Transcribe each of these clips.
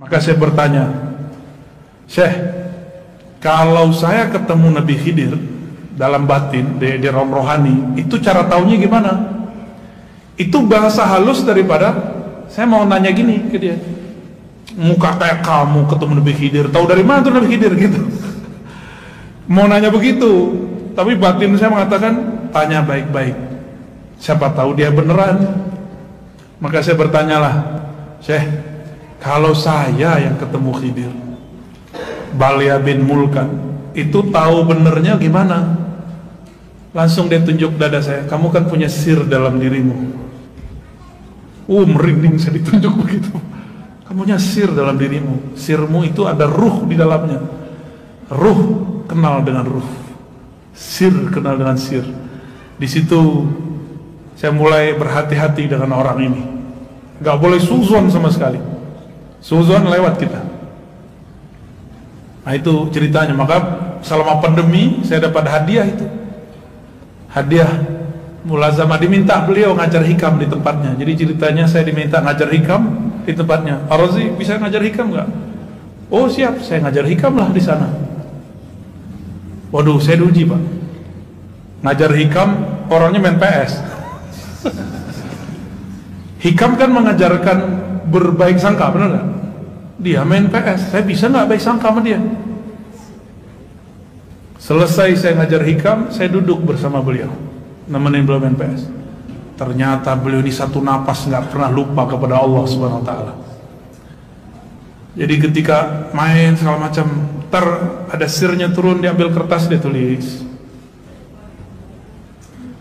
Maka saya bertanya, Syekh, kalau saya ketemu Nabi Khidir dalam batin, di rom rohani, itu cara taunya gimana? Itu bahasa halus daripada saya mau nanya gini ke dia, muka kayak kamu ketemu Nabi Khidir, tahu dari mana tuh Nabi Khidir gitu. Mau nanya begitu, tapi batin saya mengatakan tanya baik-baik, siapa tahu dia beneran. Maka saya bertanyalah, Syekh, kalau saya yang ketemu Khidir, Balia bin Mulkan, itu tahu benernya gimana? Langsung dia tunjuk dada saya, kamu kan punya sir dalam dirimu. Merinding saya ditunjuk begitu. Kamu punya sir dalam dirimu. Sirmu itu ada ruh di dalamnya. Ruh kenal dengan ruh, sir kenal dengan sir. Di situ saya mulai berhati-hati dengan orang ini. Gak boleh suzon sama sekali. Suzon lewat kita. Nah itu ceritanya. Maka selama pandemi saya dapat hadiah itu. Hadiah mulazamah, diminta beliau ngajar hikam di tempatnya. Jadi ceritanya saya diminta ngajar hikam di tempatnya. Pak Rozi bisa ngajar hikam nggak? Oh siap, saya ngajar hikam lah di sana. Waduh, saya diuji Pak. Ngajar hikam orangnya main PS. Hikam kan mengajarkan berbaik sangka, benar nggak? Dia main PS, saya bisa nggak baik sangka sama dia? Selesai saya ngajar hikam, saya duduk bersama beliau, nemenin beliau main PS. Ternyata beliau ini satu napas nggak pernah lupa kepada Allah Subhanahu Wa Taala. Jadi ketika main segala macam, ada sirnya turun, diambil kertas, dia tulis.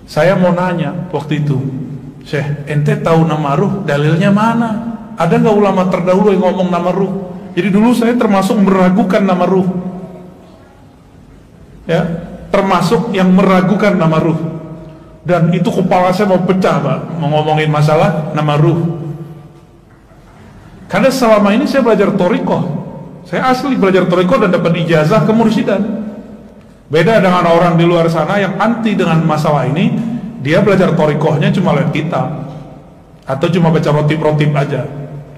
Saya mau nanya waktu itu, Syekh, ente tahu nama ruh, dalilnya mana? Ada nggak ulama terdahulu yang ngomong nama ruh? Jadi dulu saya termasuk meragukan nama ruh, ya, termasuk yang meragukan nama ruh. Dan itu kepala saya mau pecah Pak, mau ngomongin masalah nama ruh. Karena selama ini saya belajar thariqah, saya asli belajar thariqah dan dapat ijazah kemursidan. Beda dengan orang di luar sana yang anti dengan masalah ini, dia belajar thariqahnya cuma lewat kitab atau cuma baca rotib-rotib aja,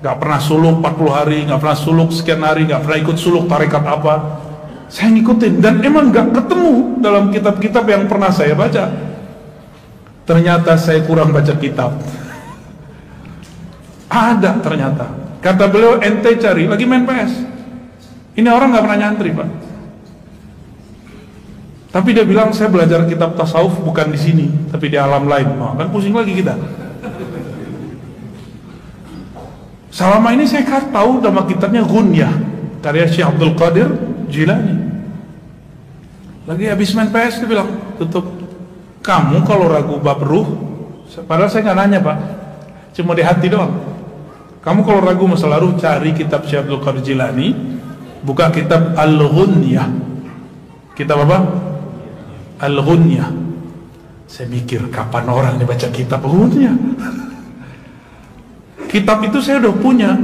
gak pernah suluk 40 hari, gak pernah suluk sekian hari, gak pernah ikut suluk tarekat apa. Saya ngikutin dan emang gak ketemu dalam kitab-kitab yang pernah saya baca. Ternyata saya kurang baca kitab. Ada ternyata. Kata beliau, ente cari, lagi main PS. Ini orang gak pernah nyantri Pak. Tapi dia bilang saya belajar kitab tasawuf bukan di sini, tapi di alam lain. Oh, kan pusing lagi kita. Selama ini saya tahu nama kitabnya Ghunyah, karya Syekh Abdul Qadir Jilani. Lagi habis main PS dia bilang, tutup. Kamu kalau ragu bab ruh, padahal saya nggak nanya Pak, cuma di hati doang. Kamu kalau ragu masalah ruh, cari kitab Syekh Abdul Qadir Jilani, buka kitab Al-Ghunyah. Kitab apa? Al-Ghunyah. Saya mikir kapan orang dibaca kitab Ghunyah. Kitab itu saya udah punya,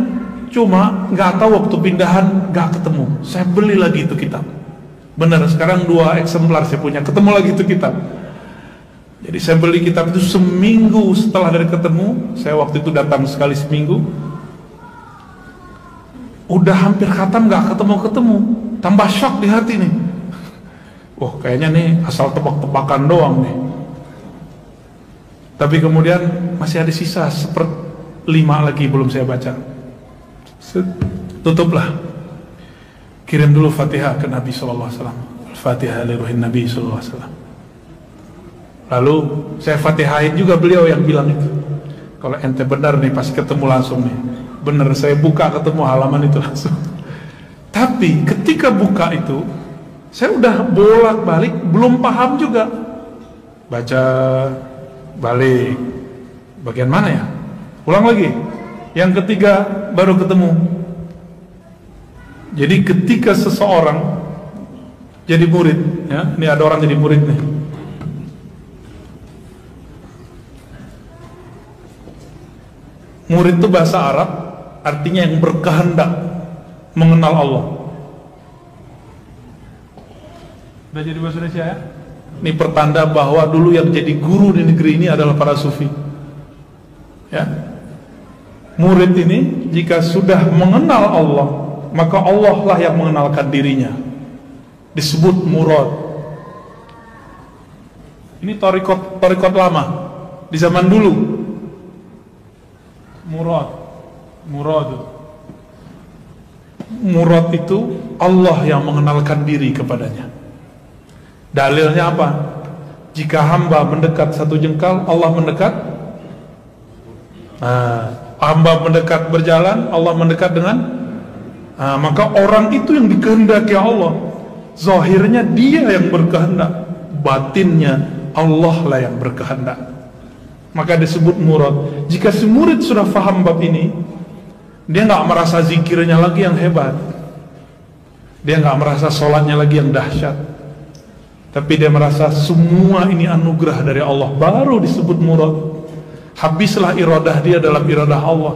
cuma nggak tahu waktu pindahan nggak ketemu. Saya beli lagi itu kitab. Benar, sekarang 2 eksemplar saya punya, ketemu lagi itu kitab. Jadi saya beli kitab itu seminggu setelah dari ketemu. Saya waktu itu datang sekali seminggu. Udah hampir khatam nggak ketemu. Tambah shock di hati nih. Wah, kayaknya nih asal tebak-tebakan doang nih. Tapi kemudian masih ada sisa 1/5 lagi belum saya baca. Tutuplah. Kirim dulu Fatihah ke Nabi sallallahu alaihi wasallam. Al-Fatihah li ruhin Nabi sallallahu alaihi wasallam. Lalu saya Fatihahin juga beliau yang bilang itu. Kalau ente benar nih pasti ketemu langsung nih. Benar, saya buka ketemu halaman itu langsung. Tapi ketika buka itu, saya udah bolak-balik belum paham juga. Baca balik. Bagian mana ya? Ulang lagi. Yang ketiga baru ketemu. Jadi ketika seseorang jadi murid, ya, ini ada orang jadi murid nih. Murid itu bahasa Arab, artinya yang berkehendak mengenal Allah. Udah jadi bahasa Indonesia ya? Ini pertanda bahwa dulu yang jadi guru di negeri ini adalah para sufi. Ya. murid ini jika sudah mengenal Allah, maka Allah lah yang mengenalkan dirinya. Disebut murad. Ini tarikot lama di zaman dulu. Murad itu Allah yang mengenalkan diri kepadanya. Dalilnya apa? Jika hamba mendekat 1 jengkal, Allah mendekat. Hamba mendekat berjalan, Allah mendekat dengan. Maka orang itu yang dikehendaki Allah. Zahirnya dia yang berkehendak, batinnya Allah lah yang berkehendak. Maka disebut murad. Jika si murid sudah faham bab ini, dia nggak merasa zikirnya lagi yang hebat, dia nggak merasa sholatnya lagi yang dahsyat, tapi dia merasa semua ini anugerah dari Allah. Baru disebut murad. Habislah iradah dia dalam iradah Allah,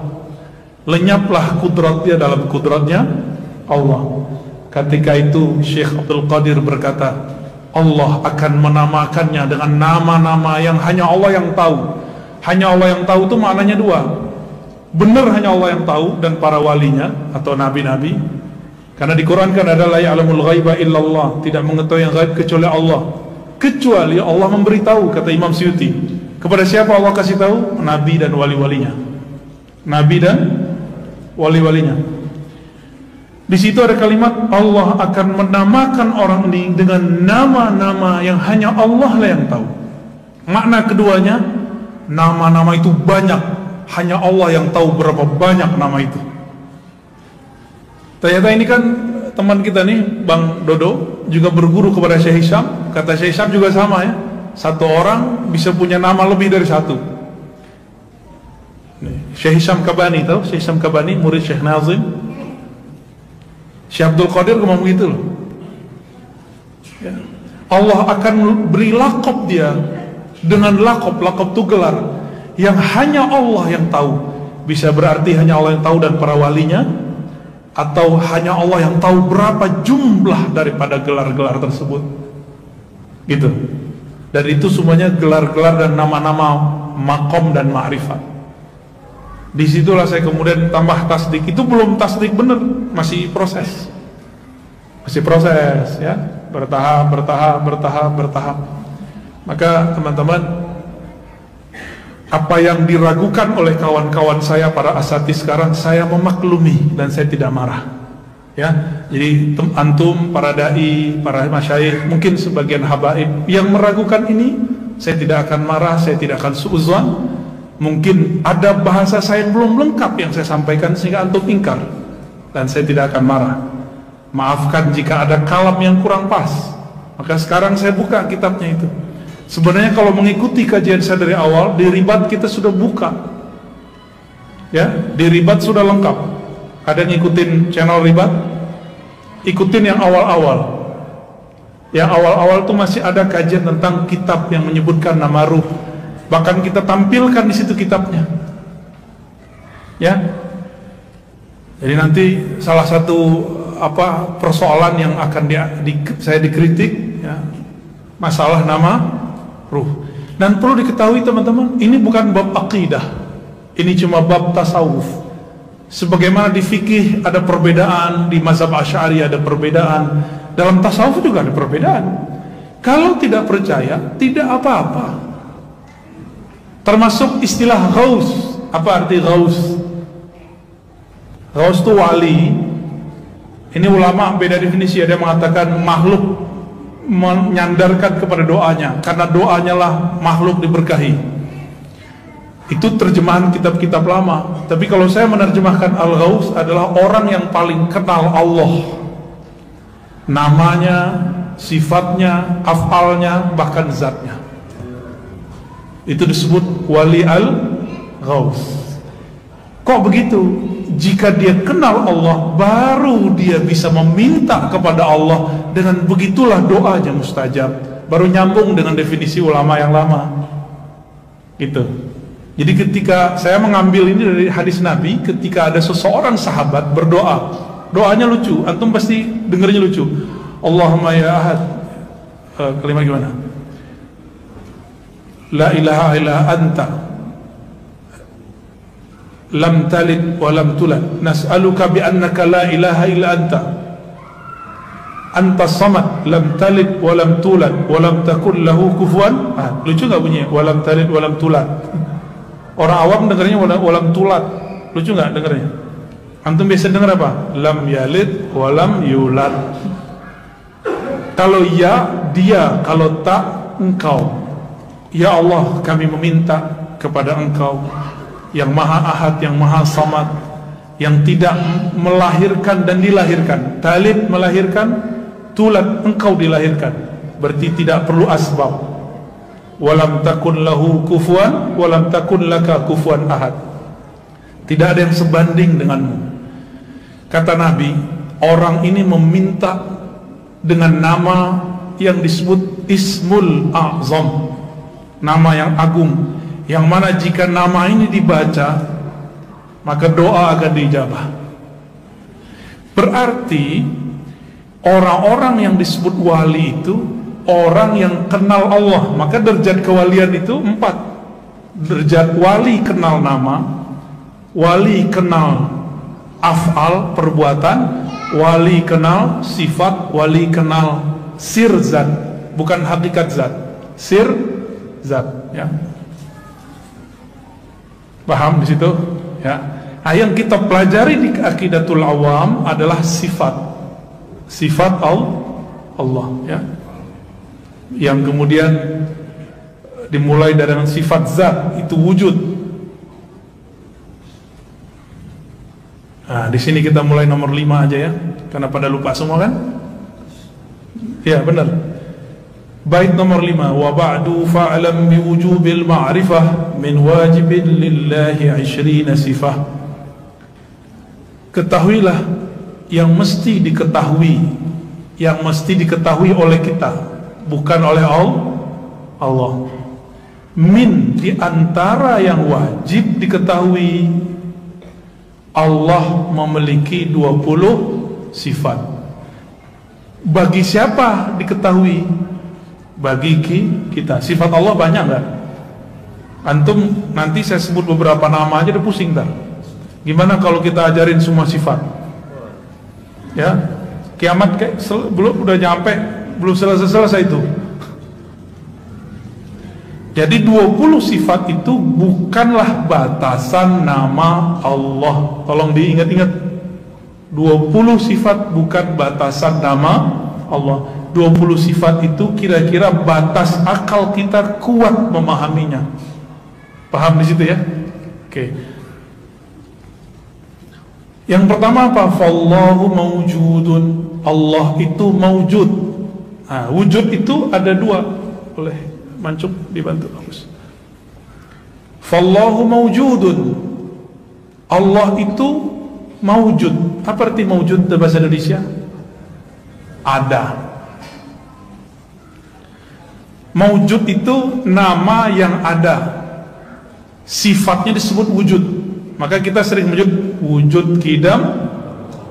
lenyaplah kudrat dia dalam kudratnya Allah. Ketika itu Syekh Abdul Qadir berkata, Allah akan menamakannya dengan nama-nama yang hanya Allah yang tahu. Hanya Allah yang tahu itu maknanya 2. Benar hanya Allah yang tahu dan para walinya atau nabi-nabi. Karena di Quran kan ada la ya'lamul ghaiba illallah, tidak mengetahui yang gaib kecuali Allah. Kecuali Allah memberitahu, kata Imam Suyuti. Kepada siapa Allah kasih tahu? Nabi dan wali-walinya. Nabi dan wali-walinya. Di situ ada kalimat Allah akan menamakan orang ini dengan nama-nama yang hanya Allah lah yang tahu. Makna keduanya, nama-nama itu banyak, hanya Allah yang tahu berapa banyak nama itu. Ternyata ini kan teman kita nih, Bang Dodo, juga berguru kepada Syekh Hisham. Kata Syekh Hisham juga sama ya, satu orang bisa punya nama lebih dari satu. Syekh Hisham Kabani, tahu Syekh Hisham Kabani, murid Syekh Nazim. Syekh Abdul Qadir ngomong begitu loh ya. Allah akan beri lakop dia dengan lakop itu gelar yang hanya Allah yang tahu. Bisa berarti hanya Allah yang tahu dan para walinya, atau hanya Allah yang tahu berapa jumlah daripada gelar-gelar tersebut gitu. Dan itu semuanya gelar-gelar dan nama-nama makom dan ma'rifat. Disitulah saya kemudian tambah tasdik. Itu belum tasdik bener, masih proses ya, bertahap. Maka teman-teman, apa yang diragukan oleh kawan-kawan saya para asatidz sekarang, saya memaklumi dan saya tidak marah ya. Jadi antum, para dai, para masyayikh, mungkin sebagian habaib yang meragukan ini, saya tidak akan marah, saya tidak akan suudzon. Mungkin ada bahasa saya yang belum lengkap yang saya sampaikan sehingga antum ingkar, dan saya tidak akan marah. Maafkan jika ada kalam yang kurang pas. Maka sekarang saya buka kitabnya itu. Sebenarnya kalau mengikuti kajian saya dari awal, di Ribat kita sudah buka ya, di Ribat sudah lengkap. Ada yang ngikutin channel Ribat? Ikutin yang awal-awal. Yang awal-awal itu masih ada kajian tentang kitab yang menyebutkan nama ruh. Bahkan kita tampilkan di situ kitabnya ya. Jadi nanti salah satu persoalan yang akan saya dikritik ya, masalah nama ruh. Dan perlu diketahui teman-teman, ini bukan bab akidah, ini cuma bab tasawuf. Sebagaimana di fikih ada perbedaan, di mazhab Asy'ari ada perbedaan, dalam tasawuf juga ada perbedaan. Kalau tidak percaya, tidak apa-apa. Termasuk istilah ghaus. Apa arti ghaus? Ghaus itu wali. Ini ulama beda definisi. Ada yang mengatakan makhluk menyandarkan kepada doanya, karena doanya lah makhluk diberkahi. Itu terjemahan kitab-kitab lama. Tapi kalau saya menerjemahkan al-ghaus adalah orang yang paling kenal Allah, namanya, sifatnya, afalnya, bahkan zatnya. Itu disebut wali al-ghaus. Kok begitu? Jika dia kenal Allah, baru dia bisa meminta kepada Allah. Dengan begitulah doanya mustajab. Baru nyambung dengan definisi ulama yang lama gitu. Jadi ketika saya mengambil ini dari hadis Nabi, ketika ada seseorang sahabat berdoa, doanya lucu, antum pasti dengernya lucu. Allahumma ya ahad, kalimat gimana? La ilaha illa anta, lam talid wa lam tulad, nas'aluka bi annaka la ilaha illa anta samad, lam talid wa lam tulad wa lam takul lahu kufuwan ahad. Lucu nggak bunyinya? Wa lam talid wa lam tulad. Orang awam dengarnya wa lam tulad. Lucu nggak dengarnya? Antum biasa dengar apa? Lam yalid wa lam yulad. Kalau ya, dia. Kalau tak, engkau. Ya Allah, kami meminta kepada engkau yang maha ahad, yang maha samad, yang tidak melahirkan dan dilahirkan. Talid melahirkan, tulad engkau dilahirkan, berarti tidak perlu asbab. Walam takun lahu kufuwan, walam takun laka kufuwan ahad. Tidak ada yang sebanding denganmu. Kata Nabi, orang ini meminta dengan nama yang disebut Ismul A'zam, nama yang agung, yang mana jika nama ini dibaca maka doa akan dijabah. Berarti orang-orang yang disebut wali itu orang yang kenal Allah. Maka derajat kewalian itu 4. Derajat wali kenal nama, wali kenal af'al perbuatan, wali kenal sifat, wali kenal sir zat, bukan hakikat zat, sir zat, ya. Paham di situ? Ya. Nah, yang kita pelajari di Aqidatul Awam adalah sifat Allah, ya. Yang kemudian dimulai dari sifat zat, itu wujud. Nah, di sini kita mulai nomor 5 aja ya, karena pada lupa semua kan? Ya, benar. Bait nomor 5, wa ba'du fa'lam bi wujubil ma'rifah min wajibin lillahi 20 sifah. Ketahuilah yang mesti diketahui, yang mesti diketahui oleh kita, bukan oleh Allah. Min, di antara yang wajib diketahui, Allah memiliki 20 sifat. Bagi siapa diketahui? Bagi kita. Sifat Allah banyak nggak? Antum nanti saya sebut beberapa nama aja udah pusing ntar. Gimana kalau kita ajarin semua sifat? Ya, kiamat belum udah nyampe, belum selesai itu. Jadi 20 sifat itu bukanlah batasan nama Allah. Tolong diingat-ingat, 20 sifat bukan batasan nama Allah. 20 sifat itu kira-kira batas akal kita kuat memahaminya. Paham di situ ya? Oke. Yang pertama apa? Fallahu mawjudun. Allah itu mawjud. Nah, wujud itu ada 2. Boleh Mancuk dibantu bagus. Fallahu mawjudun. Allah itu mawjud. Apa arti mawjud dalam bahasa Indonesia? Ada. Mawjud itu nama yang ada, sifatnya disebut wujud. Maka kita sering menyebut wujud kidam,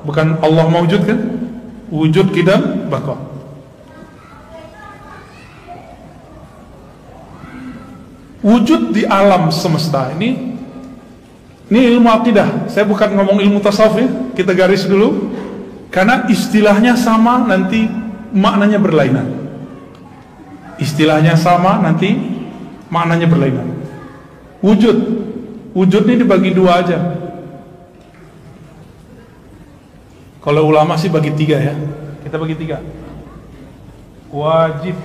bukan Allah mawjud kan? Wujud kidam baqa. Wujud di alam semesta ini ilmu akidah. Saya bukan ngomong ilmu tasawuf ya. Kita garis dulu, karena istilahnya sama, nanti maknanya berlainan. Istilahnya sama, nanti maknanya berlainan. Wujud ini dibagi 2 aja. Kalau ulama sih bagi 3 ya. Kita bagi 3. Wajib,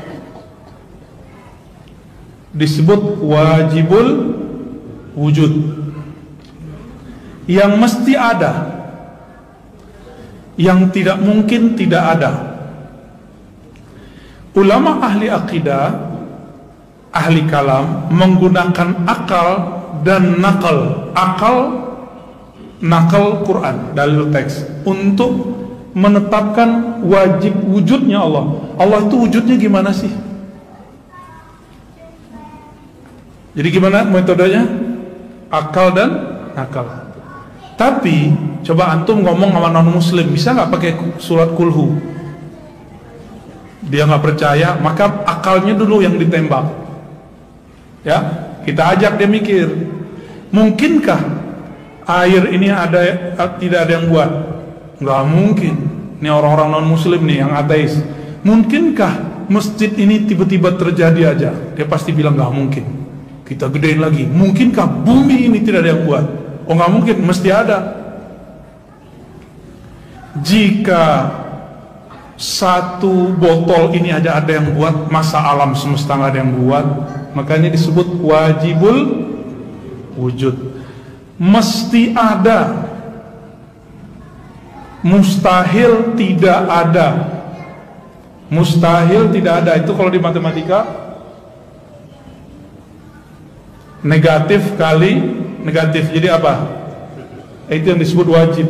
disebut wajibul wujud, yang mesti ada, yang tidak mungkin tidak ada. Ulama ahli akidah, ahli kalam menggunakan akal dan nakal. Nakal Quran, dalil teks, untuk menetapkan wajib wujudnya Allah. Allah itu wujudnya gimana sih? Jadi gimana metodenya? Akal dan nakal. Tapi coba antum ngomong sama non muslim, bisa nggak pakai surat kulhu? Dia nggak percaya, maka akalnya dulu yang ditembak. Ya, kita ajak dia mikir, mungkinkah air ini tidak ada yang buat? Nggak mungkin. Ini orang-orang non muslim nih yang ateis. Mungkinkah masjid ini tiba-tiba terjadi aja? Dia pasti bilang nggak mungkin. Kita gedein lagi. Mungkinkah bumi ini tidak ada yang buat? Oh nggak mungkin, mesti ada. Jika satu botol ini aja ada yang buat, masa alam semesta nggak ada yang buat? Makanya disebut wajibul wujud. Mesti ada. Mustahil tidak ada. Mustahil tidak ada. Itu kalau di matematika negatif kali negatif, jadi apa? Itu yang disebut wajib.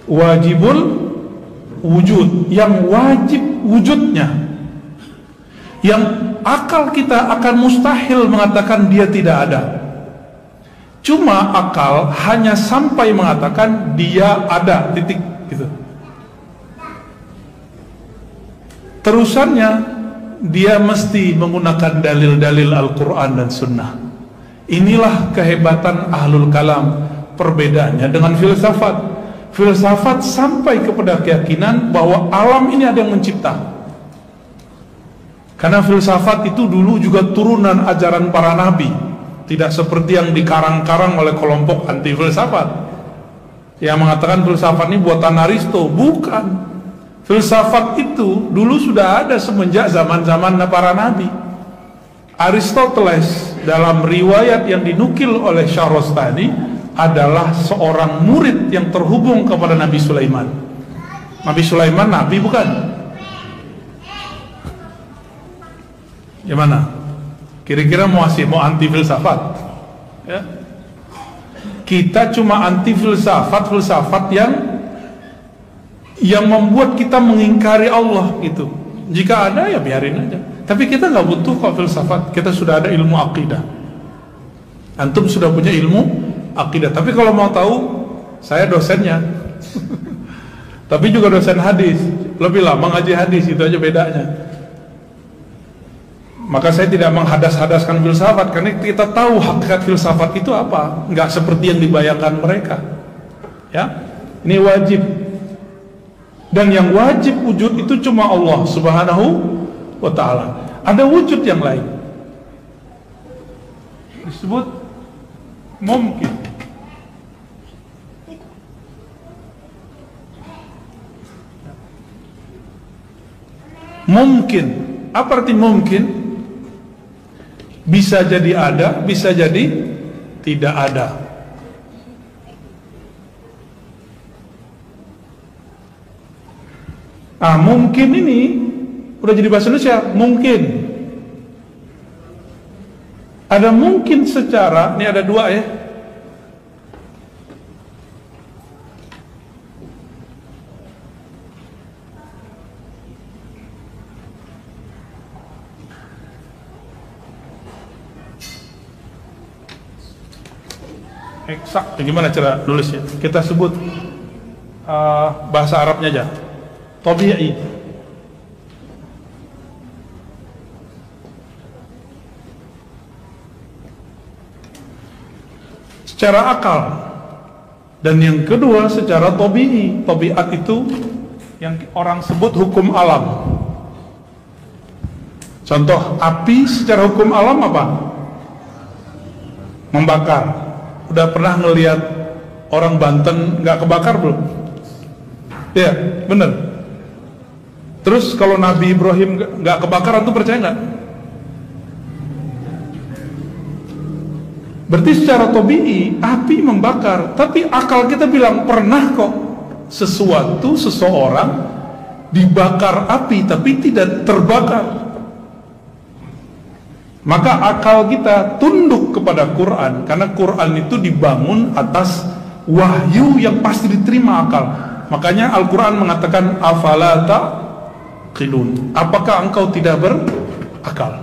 Wajibul wujud, yang wajib wujudnya, yang akal kita akan mustahil mengatakan dia tidak ada. Cuma akal hanya sampai mengatakan dia ada, titik gitu. Terusannya dia mesti menggunakan dalil-dalil Al-Quran dan Sunnah. Inilah kehebatan ahlul kalam. Perbedaannya dengan filsafat. Filsafat sampai kepada keyakinan bahwa alam ini ada yang mencipta. Karena filsafat itu dulu juga turunan ajaran para nabi, tidak seperti yang dikarang-karang oleh kelompok anti filsafat yang mengatakan filsafat ini buatan Aristo. Bukan. Filsafat itu dulu sudah ada semenjak zaman-zaman para nabi. Aristoteles dalam riwayat yang dinukil oleh Syahrastani adalah seorang murid yang terhubung kepada Nabi Sulaiman. Nabi Sulaiman nabi bukan? Gimana? Kira-kira mau anti filsafat? Ya. Kita cuma anti filsafat yang membuat kita mengingkari Allah gitu. Jika ada ya biarin aja. Tapi kita nggak butuh kok filsafat. Kita sudah ada ilmu akidah. Antum sudah punya ilmu akidah. Tapi kalau mau tahu, saya dosennya. Tapi juga dosen hadis. Lebih lama ngaji hadis, itu aja bedanya. Maka saya tidak menghadas-hadaskan filsafat, karena kita tahu hakikat filsafat itu apa. Nggak seperti yang dibayangkan mereka. Ya, ini wajib. Dan yang wajib wujud itu cuma Allah Subhanahu wa ta'ala. Ada wujud yang lain, disebut mungkin. Mungkin. Apa arti mungkin? Bisa jadi ada, bisa jadi tidak ada. Mungkin ini udah jadi bahasa Indonesia. Mungkin. Ada mungkin secara, ini ada dua ya. Eksak, gimana cara nulisnya? Kita sebut bahasa Arabnya aja. Tabi'i. Secara akal. Dan yang kedua secara tabi'i. Tabiat itu yang orang sebut hukum alam. Contoh api secara hukum alam apa? Membakar. Udah pernah ngelihat orang Banten nggak kebakar belum? Ya, bener. Terus kalau Nabi Ibrahim nggak kebakaran tuh percaya nggak? Berarti secara tabi'i api membakar. Tapi akal kita bilang pernah kok seseorang dibakar api tapi tidak terbakar. Maka akal kita tunduk kepada Quran, karena Quran itu dibangun atas wahyu yang pasti diterima akal. Makanya Al-Quran mengatakan afala taqilun, apakah engkau tidak berakal?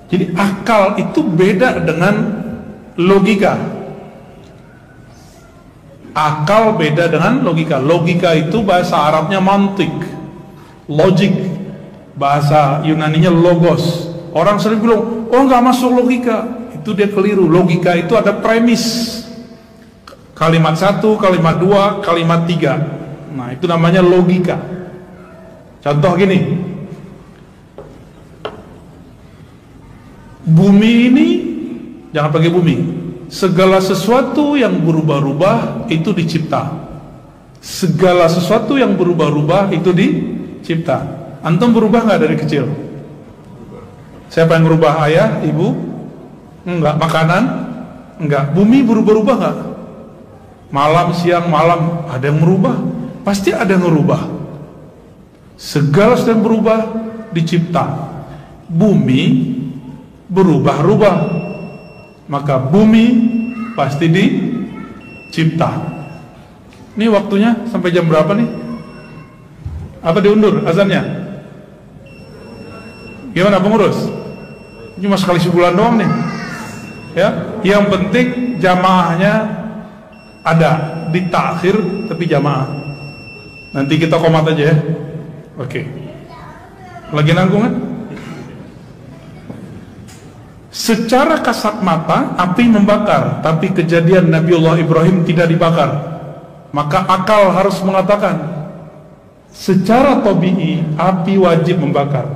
Jadi akal itu beda dengan logika. Akal beda dengan logika. Logika itu bahasa Arabnya mantik, logik. Bahasa Yunaninya logos. Orang sering bilang, oh nggak masuk logika. Itu dia keliru. Logika itu ada premis. Kalimat satu, kalimat dua, kalimat tiga. Nah itu namanya logika. Contoh gini, bumi ini, jangan pakai bumi, segala sesuatu yang berubah-ubah itu dicipta. Segala sesuatu yang berubah-ubah itu dicipta. Antum berubah nggak dari kecil? Siapa yang berubah? Ayah, ibu? Enggak. Makanan? Enggak. Bumi berubah-ubah nggak? Malam, siang, malam ada yang merubah. Pasti ada yang merubah. Segala sesuatu yang berubah dicipta. Bumi berubah-ubah, maka bumi pasti dicipta. Ini waktunya sampai jam berapa nih? Apa diundur azannya? Gimana pengurus? Cuma sekali sebulan doang nih. Ya, yang penting jamaahnya ada, ditakhir tapi jamaah. Nanti kita komat aja ya. Oke. Lagi nanggung kan? Secara kasat mata api membakar, tapi kejadian Nabiullah Ibrahim tidak dibakar. Maka akal harus mengatakan secara tabii api wajib membakar.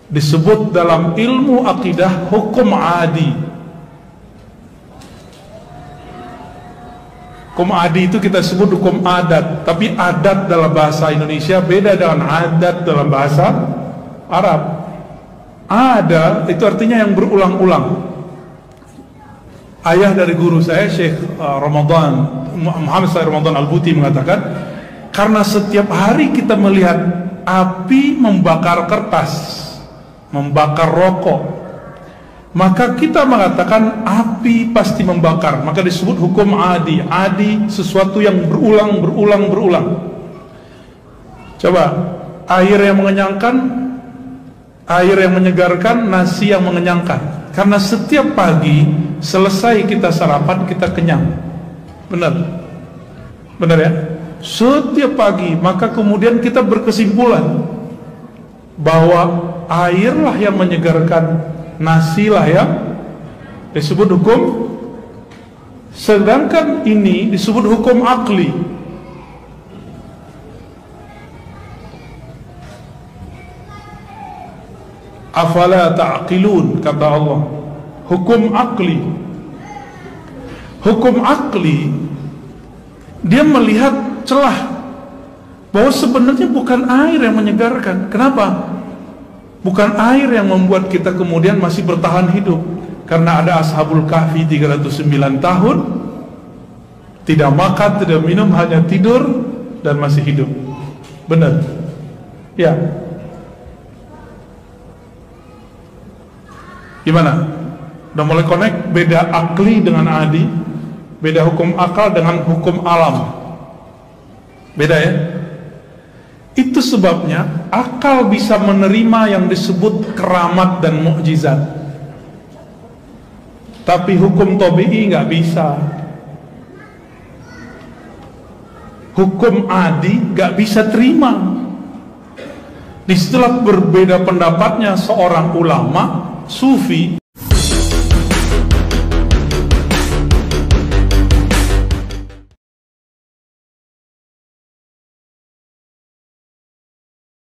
Disebut dalam ilmu akidah hukum adi. Hukum adi itu kita sebut hukum adat, tapi adat dalam bahasa Indonesia beda dengan adat dalam bahasa Arab. Ada itu artinya yang berulang-ulang. Ayah dari guru saya Syekh Muhammad Ramadan Al-Buti mengatakan, karena setiap hari kita melihat api membakar kertas, membakar rokok, maka kita mengatakan api pasti membakar. Maka disebut hukum adi. Adi sesuatu yang berulang. Coba air yang mengenyangkan, air yang menyegarkan, nasi yang mengenyangkan. Karena setiap pagi selesai kita sarapan kita kenyang. Benar ya? Setiap pagi, maka kemudian kita berkesimpulan bahwa airlah yang menyegarkan, nasilah yang disebut hukum. Sedangkan ini disebut hukum akli. Afala ta'qilun, kata Allah. Hukum akli. Hukum akli, dia melihat celah bahwa sebenarnya bukan air yang menyegarkan. Kenapa? Bukan air yang membuat kita kemudian masih bertahan hidup. Karena ada Ashabul Kahfi 309 tahun tidak makan, tidak minum, hanya tidur dan masih hidup. Benar? Ya. Gimana? Udah mulai connect? Beda akli dengan adi, beda hukum akal dengan hukum alam. Beda ya? Itu sebabnya akal bisa menerima yang disebut keramat dan mukjizat, tapi hukum tabii nggak bisa. Hukum adi nggak bisa terima. Disitulah berbeda pendapatnya seorang ulama sufi